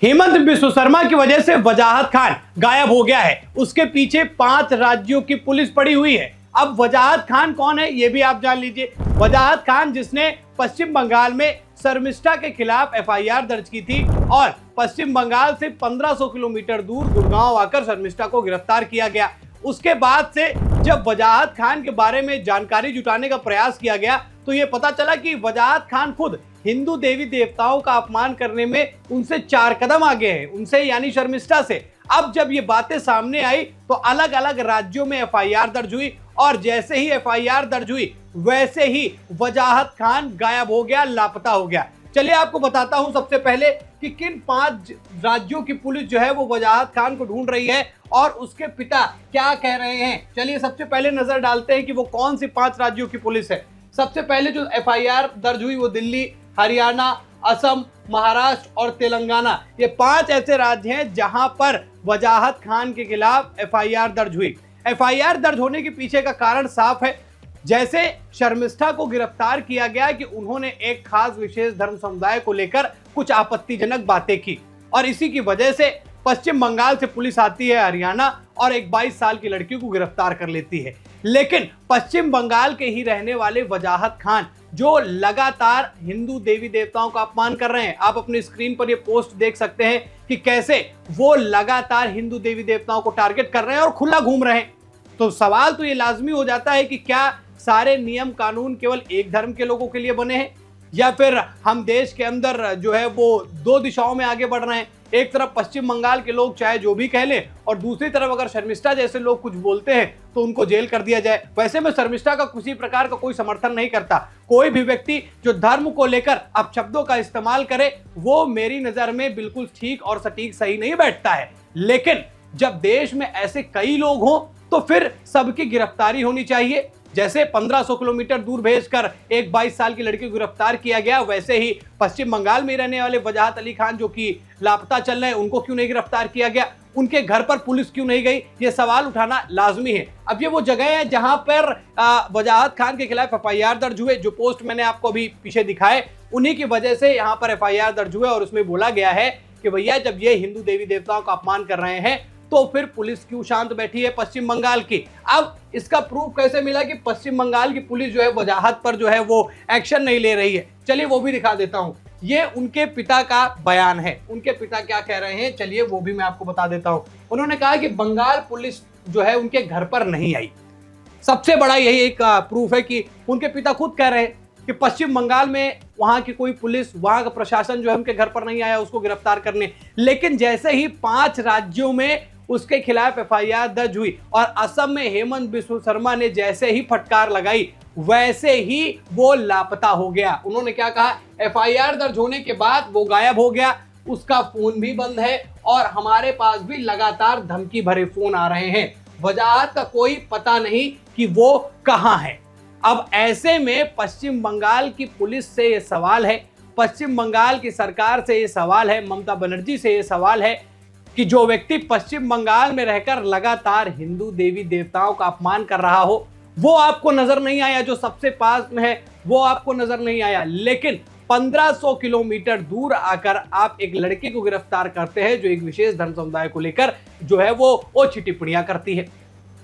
हेमंत बिस्व शर्मा की वजह से वजाहत खान गायब हो गया है। उसके पीछे 5 राज्यों की पुलिस पड़ी हुई है। अब वजाहत खान कौन है ये भी आप जान लीजिए। वजाहत खान जिसने पश्चिम बंगाल में शर्मिष्ठा के खिलाफ एफआईआर दर्ज की थी और पश्चिम बंगाल से 1500 किलोमीटर दूर गुड़गांव आकर शर्मिष्ठा को गिरफ्तार किया गया। उसके बाद से जब वजाहत खान के बारे में जानकारी जुटाने का प्रयास किया गया तो ये पता चला कि वजाहत खान खुद हिंदू देवी देवताओं का अपमान करने में उनसे 4 कदम आगे हैं, उनसे यानी शर्मिष्ठा से। अब जब ये बातें सामने आई तो अलग अलग राज्यों में एफआईआर दर्ज हुई और जैसे ही एफआईआर दर्ज हुई वैसे ही वजाहत खान गायब हो गया, लापता हो गया। चलिए आपको बताता हूं सबसे पहले कि किन 5 राज्यों की पुलिस जो है वो वजाहत खान को ढूंढ रही है और उसके पिता क्या कह रहे हैं। चलिए सबसे पहले नजर डालते हैं कि वो कौन सी 5 राज्यों की पुलिस है। सबसे पहले जो एफआईआर दर्ज हुई वो दिल्ली, हरियाणा, असम, महाराष्ट्र और तेलंगाना, ये 5 ऐसे राज्य हैं जहां पर वजाहत खान के खिलाफ एफआईआर दर्ज हुई। एफआईआर दर्ज होने के पीछे का कारण साफ है। जैसे शर्मिष्ठा को गिरफ्तार किया गया कि उन्होंने एक खास विशेष धर्म समुदाय को लेकर कुछ आपत्तिजनक बातें की और इसी की वजह से पश्चिम बंगाल से पुलिस आती है हरियाणा और एक 22 साल की लड़की को गिरफ्तार कर लेती है। लेकिन पश्चिम बंगाल के ही रहने वाले वजाहत खान जो लगातार हिंदू देवी देवताओं का अपमान कर रहे हैं, आप अपनी स्क्रीन पर ये पोस्ट देख सकते हैं कि कैसे वो लगातार हिंदू देवी देवताओं को टारगेट कर रहे हैं और खुला घूम रहे हैं। तो सवाल तो ये लाजमी हो जाता है कि क्या सारे नियम कानून केवल एक धर्म के लोगों के लिए बने हैं या फिर हम देश के अंदर जो है वो 2 दिशाओं में आगे बढ़ रहे हैं। एक तरफ पश्चिम बंगाल के लोग चाहे जो भी कह लें और दूसरी तरफ अगर शर्मिष्ठा जैसे लोग कुछ बोलते हैं तो उनको जेल कर दिया जाए। वैसे मैं शर्मिष्ठा का किसी प्रकार का कोई समर्थन नहीं करता। कोई भी व्यक्ति जो धर्म को लेकर अपशब्दों का इस्तेमाल करे वो मेरी नजर में बिल्कुल ठीक और सटीक सही नहीं बैठता है। लेकिन जब देश में ऐसे कई लोग हों तो फिर सबकी गिरफ्तारी होनी चाहिए। जैसे 1500 किलोमीटर दूर भेजकर एक 22 साल की लड़की को गिरफ्तार किया गया, वैसे ही पश्चिम बंगाल में रहने वाले वजाहत अली खान जो कि लापता चल रहे हैं उनको क्यों नहीं गिरफ्तार किया गया, उनके घर पर पुलिस क्यों नहीं गई, ये सवाल उठाना लाजमी है। अब ये वो जगह है जहां पर वजाहत खान के खिलाफ एफआईआर दर्ज हुए। जो पोस्ट मैंने आपको अभी पीछे दिखाए उन्हीं की वजह से यहाँ पर एफआईआर दर्ज हुए और उसमें बोला गया है कि भैया जब ये हिंदू देवी देवताओं का अपमान कर रहे हैं तो फिर पुलिस क्यों शांत बैठी है पश्चिम बंगाल की। अब इसका प्रूफ कैसे मिला कि पश्चिम बंगाल की पुलिस जो है वजाहत पर जो है वो एक्शन नहीं ले रही है। चलिए वो भी दिखा देता हूं। ये उनके पिता का बयान है। उनके पिता क्या कह रहे हैं चलिए वो भी मैं आपको बता देता हूं। उन्होंने कहा कि बंगाल पुलिस जो है उनके घर पर नहीं आई। सबसे बड़ा यही एक प्रूफ है कि उनके पिता खुद कह रहे हैं कि पश्चिम बंगाल में वहां की कोई पुलिस, वहां का प्रशासन जो है उनके घर पर नहीं आया उसको गिरफ्तार करने। लेकिन जैसे ही 5 राज्यों में उसके खिलाफ एफआईआर दर्ज हुई और असम में हेमंत बिस्व शर्मा ने जैसे ही फटकार लगाई वैसे ही वो लापता हो गया। उन्होंने क्या कहा, एफआईआर दर्ज होने के बाद वो गायब हो गया, उसका फोन भी बंद है और हमारे पास भी लगातार धमकी भरे फोन आ रहे हैं। वजाहत का कोई पता नहीं कि वो कहां है। अब ऐसे में पश्चिम बंगाल की पुलिस से ये सवाल है, पश्चिम बंगाल की सरकार से ये सवाल है, ममता बनर्जी से ये सवाल है कि जो व्यक्ति पश्चिम बंगाल में रहकर लगातार हिंदू देवी देवताओं का अपमान कर रहा हो वो आपको नजर नहीं आया, जो सबसे पास में है वो आपको नजर नहीं आया। लेकिन 1500 किलोमीटर दूर आकर आप एक लड़की को गिरफ्तार करते हैं जो एक विशेष धर्म समुदाय को लेकर जो है वो ओछी टिप्पणियां करती है।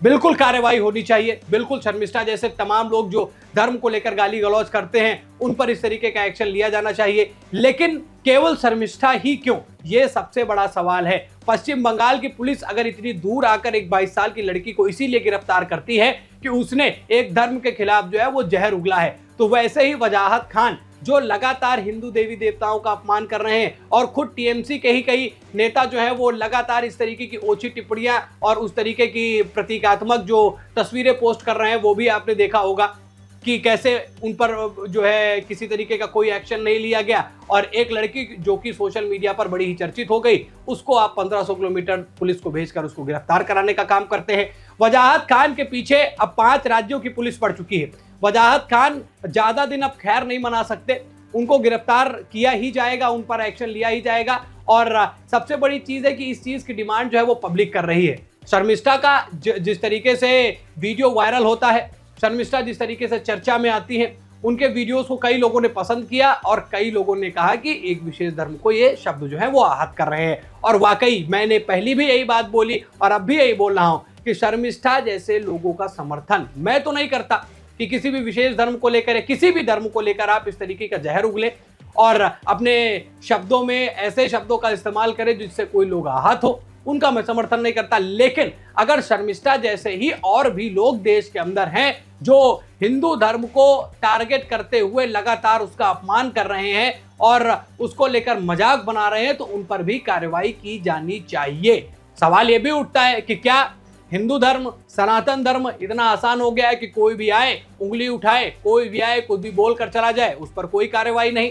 बिल्कुल कार्रवाई होनी चाहिए। बिल्कुल शर्मिष्ठा जैसे तमाम लोग जो धर्म को लेकर गाली गलौज करते हैं उन पर इस तरीके का एक्शन लिया जाना चाहिए। लेकिन केवल शर्मिष्ठा ही क्यों, ये सबसे बड़ा सवाल है। पश्चिम बंगाल की पुलिस अगर इतनी दूर आकर एक 22 साल की लड़की को इसीलिए गिरफ्तार करती है कि उसने एक धर्म के खिलाफ जो है वो जहर उगला है, तो वैसे ही वजाहत खान जो लगातार हिंदू देवी देवताओं का अपमान कर रहे हैं और खुद टीएमसी के ही कई नेता जो है वो लगातार इस तरीके की ओछी टिप्पणियां और उस तरीके की प्रतीकात्मक जो तस्वीरें पोस्ट कर रहे हैं वो भी आपने देखा होगा कि कैसे उन पर जो है किसी तरीके का कोई एक्शन नहीं लिया गया और एक लड़की जो कि सोशल मीडिया पर बड़ी ही चर्चित हो गई उसको आप 1500 किलोमीटर पुलिस को भेजकर उसको गिरफ्तार कराने का काम करते हैं। वजाहत खान के पीछे अब 5 राज्यों की पुलिस पड़ चुकी है। वजाहत खान ज्यादा दिन अब खैर नहीं मना सकते, उनको गिरफ्तार किया ही जाएगा, उन पर एक्शन लिया ही जाएगा। और सबसे बड़ी चीज है कि इस चीज की डिमांड जो है वो पब्लिक कर रही है। शर्मिष्ठा का जिस तरीके से वीडियो वायरल होता है, शर्मिष्ठा जिस तरीके से चर्चा में आती है, उनके वीडियोस को कई लोगों ने पसंद किया और कई लोगों ने कहा कि एक विशेष धर्म को ये शब्द जो है वो आहत कर रहे हैं। और वाकई मैंने पहली भी यही बात बोली और अब भी यही बोल रहा हूं कि शर्मिष्ठा जैसे लोगों का समर्थन मैं तो नहीं करता कि किसी भी विशेष धर्म को लेकर या किसी भी धर्म को लेकर आप इस तरीके का जहर उगले और अपने शब्दों में ऐसे शब्दों का इस्तेमाल करें जिससे कोई लोग आहत हो, उनका मैं समर्थन नहीं करता। लेकिन अगर शर्मिष्ठा जैसे ही और भी लोग देश के अंदर हैं जो हिंदू धर्म को टारगेट करते हुए लगातार उसका अपमान कर रहे हैं और उसको लेकर मजाक बना रहे हैं, तो उन पर भी कार्रवाई की जानी चाहिए। सवाल यह भी उठता है कि क्या हिंदू धर्म, सनातन धर्म इतना आसान हो गया है कि कोई भी आए, उंगली उठाए, कोई भी आए, कुछ भी बोलकर चला जाए, उस पर कोई कार्रवाई नहीं।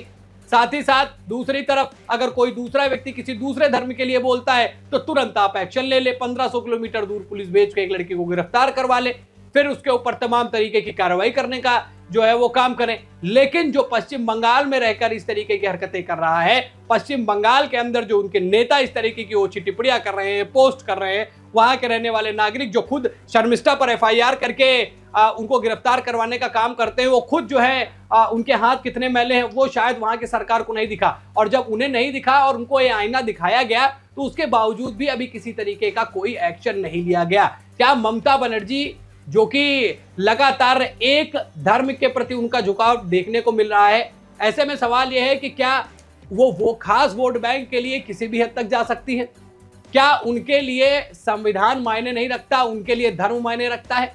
साथ ही साथ दूसरी तरफ अगर कोई दूसरा व्यक्ति किसी दूसरे धर्म के लिए बोलता है तो तुरंत आप एक्शन ले ले, 1500 किलोमीटर दूर पुलिस भेज के एक लड़की को गिरफ्तार करवा ले, फिर उसके ऊपर तमाम तरीके की कार्रवाई करने का जो है वो काम करें। लेकिन जो पश्चिम बंगाल में रहकर इस तरीके की हरकतें कर रहा है, पश्चिम बंगाल के अंदर जो उनके नेता इस तरीके की ओछी टिप्पणियां कर रहे हैं, पोस्ट कर रहे हैं, वहां के रहने वाले नागरिक जो खुद शर्मिष्ठा पर एफआईआर करके उनको गिरफ्तार करवाने का काम करते हैं, वो खुद जो है उनके हाथ कितने मैले हैं वो शायद वहां की सरकार को नहीं दिखा। और जब उन्हें नहीं दिखा और उनको ये आईना दिखाया गया तो उसके बावजूद भी अभी किसी तरीके का कोई एक्शन नहीं लिया गया। क्या ममता बनर्जी जो कि लगातार एक धर्म के प्रति उनका झुकाव देखने को मिल रहा है, ऐसे में सवाल यह है कि क्या वो खास वोट बैंक के लिए किसी भी हद तक जा सकती है? क्या उनके लिए संविधान मायने नहीं रखता, उनके लिए धर्म मायने रखता है?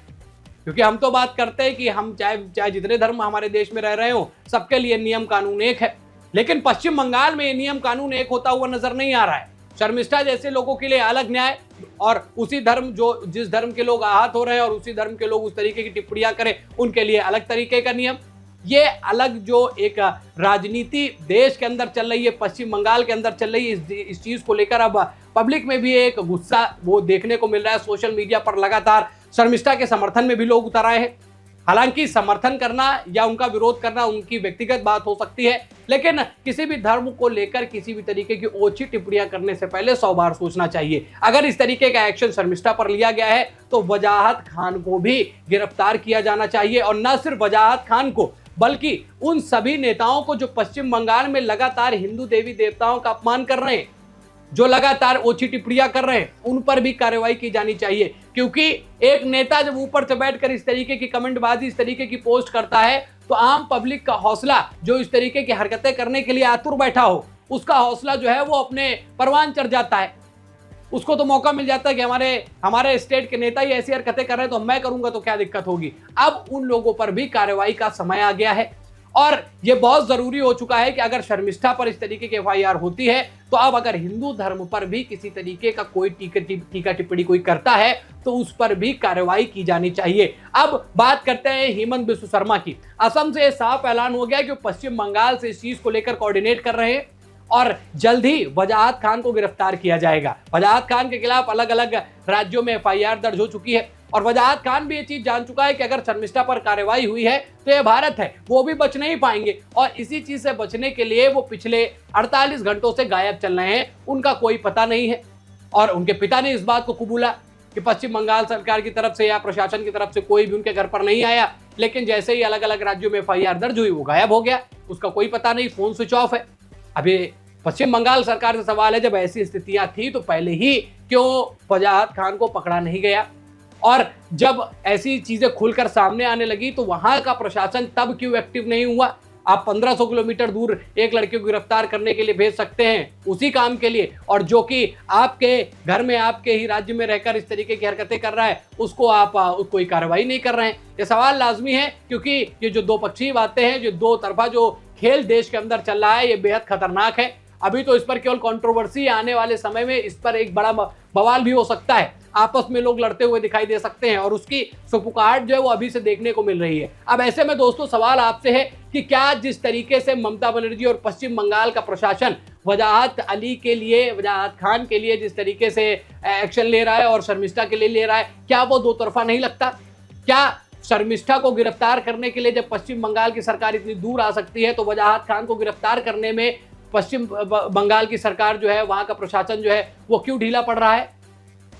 क्योंकि हम तो बात करते हैं कि हम चाहे जितने धर्म हमारे देश में रह रहे हो सबके लिए नियम कानून एक है, लेकिन पश्चिम बंगाल में ये नियम कानून एक होता हुआ नजर नहीं आ रहा है। शर्मिष्ठा जैसे लोगों के लिए अलग न्याय और उसी धर्म जिस धर्म के लोग आहत हो रहे हैं और उसी धर्म के लोग उस तरीके की टिप्पणियां करें उनके लिए अलग तरीके का नियम। ये अलग जो एक राजनीति देश के अंदर चल रही है, पश्चिम बंगाल के अंदर चल रही है, इस चीज को लेकर अब पब्लिक में भी एक गुस्सा वो देखने को मिल रहा है। सोशल मीडिया पर लगातार शर्मिष्ठा के समर्थन में भी लोग उतर आए हैं। हालांकि समर्थन करना या उनका विरोध करना उनकी व्यक्तिगत बात हो सकती है, लेकिन किसी भी धर्म को लेकर किसी भी तरीके की ओछी टिप्पणियां करने से पहले 100 बार सोचना चाहिए। अगर इस तरीके का एक्शन शर्मिष्ठा पर लिया गया है तो वजाहत खान को भी गिरफ्तार किया जाना चाहिए, और न सिर्फ वजाहत खान को बल्कि उन सभी नेताओं को जो पश्चिम बंगाल में लगातार हिंदू देवी देवताओं का अपमान कर रहे हैं, जो लगातार ओछी टिप्पणियां कर रहे हैं, उन पर भी कार्रवाई की जानी चाहिए। क्योंकि एक नेता जब ऊपर से बैठकर इस तरीके की कमेंटबाजी, इस तरीके की पोस्ट करता है तो आम पब्लिक का हौसला जो इस तरीके की हरकतें करने के लिए आतुर बैठा हो, उसका हौसला जो है वो अपने परवान चढ़ जाता है। उसको तो मौका मिल जाता है कि हमारे स्टेट के नेता ही ऐसी हरकतें कर रहे हैं तो मैं करूंगा तो क्या दिक्कत होगी। अब उन लोगों पर भी कार्रवाई का समय आ गया है और यह बहुत जरूरी हो चुका है कि अगर शर्मिष्ठा पर इस तरीके की एफआईआर होती है तो अब अगर हिंदू धर्म पर भी किसी तरीके का कोई टीका टिप्पणी कोई करता है तो उस पर भी कार्रवाई की जानी चाहिए। अब बात करते हैं हेमंत बिस्व शर्मा की। असम से साफ ऐलान हो गया कि पश्चिम बंगाल से इस चीज को लेकर कोऑर्डिनेट कर रहे हैं और जल्द ही वजाहत खान को गिरफ्तार किया जाएगा। वजाहत खान के खिलाफ अलग अलग राज्यों में एफआईआर दर्ज हो चुकी है और वजाहत खान भी ये चीज जान चुका है कि अगर शर्मिष्ठा पर कार्रवाई हुई है तो ये भारत है, वो भी बच नहीं पाएंगे। और इसी चीज से बचने के लिए वो पिछले 48 घंटों से गायब चल रहे हैं, उनका कोई पता नहीं है। और उनके पिता ने इस बात को कबूला कि पश्चिम बंगाल सरकार की तरफ से या प्रशासन की तरफ से कोई भी उनके घर पर नहीं आया, लेकिन जैसे ही अलग अलग राज्यों में एफआईआर दर्ज हुई वो गायब हो गया, उसका कोई पता नहीं, फोन स्विच ऑफ है। अभी पश्चिम बंगाल सरकार से सवाल है, जब ऐसी स्थितियां थी तो पहले ही क्यों वजाहत खान को पकड़ा नहीं गया, और जब ऐसी चीजें खुलकर सामने आने लगी तो वहां का प्रशासन तब क्यों एक्टिव नहीं हुआ। आप 1500 किलोमीटर दूर एक लड़के को गिरफ्तार करने के लिए भेज सकते हैं उसी काम के लिए, और जो कि आपके घर में आपके ही राज्य में रहकर इस तरीके की हरकतें कर रहा है उसको आप कोई कार्रवाई नहीं कर रहे हैं। ये सवाल लाजमी है क्योंकि ये जो दो पक्षीय बातें हैं, जो दो तरफा जो खेल देश के अंदर चल रहा है, ये बेहद खतरनाक है। अभी तो इस पर केवल कंट्रोवर्सी, आने वाले समय में इस पर एक बड़ा बवाल भी हो सकता है, आपस में लोग लड़ते हुए दिखाई दे सकते हैं और उसकी सुपुकाहट जो है वो अभी से देखने को मिल रही है। अब ऐसे में दोस्तों सवाल आपसे है कि क्या जिस तरीके से ममता बनर्जी और पश्चिम बंगाल का प्रशासन वजाहत खान के लिए जिस तरीके से एक्शन ले रहा है और शर्मिष्ठा के लिए ले रहा है, क्या वो दो तरफा नहीं लगता? क्या शर्मिष्ठा को गिरफ्तार करने के लिए जब पश्चिम बंगाल की सरकार इतनी दूर आ सकती है तो वजाहत खान को गिरफ्तार करने में पश्चिम बंगाल की सरकार जो है, वहां का प्रशासन जो है वो क्यों ढीला पड़ रहा है?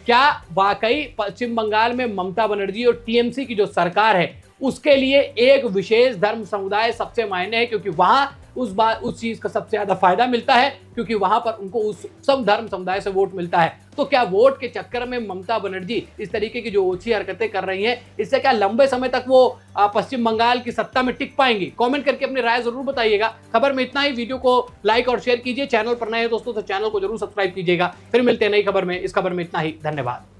क्या वाकई पश्चिम बंगाल में ममता बनर्जी और टीएमसी की जो सरकार है उसके लिए एक विशेष धर्म समुदाय सबसे मायने है, क्योंकि वहां उस चीज का सबसे ज्यादा फायदा मिलता है, क्योंकि वहां पर उनको उस सब धर्म समुदाय से वोट मिलता है। तो क्या वोट के चक्कर में ममता बनर्जी इस तरीके की जो ओछी हरकतें कर रही हैं, इससे क्या लंबे समय तक वो पश्चिम बंगाल की सत्ता में टिक पाएंगी? कमेंट करके अपनी राय जरूर बताइएगा। खबर में इतना ही। वीडियो को लाइक और शेयर कीजिए। चैनल पर नए हैं दोस्तों तो चैनल को जरूर सब्सक्राइब कीजिएगा। फिर मिलते हैं नई खबर में। इस खबर में इतना ही। धन्यवाद।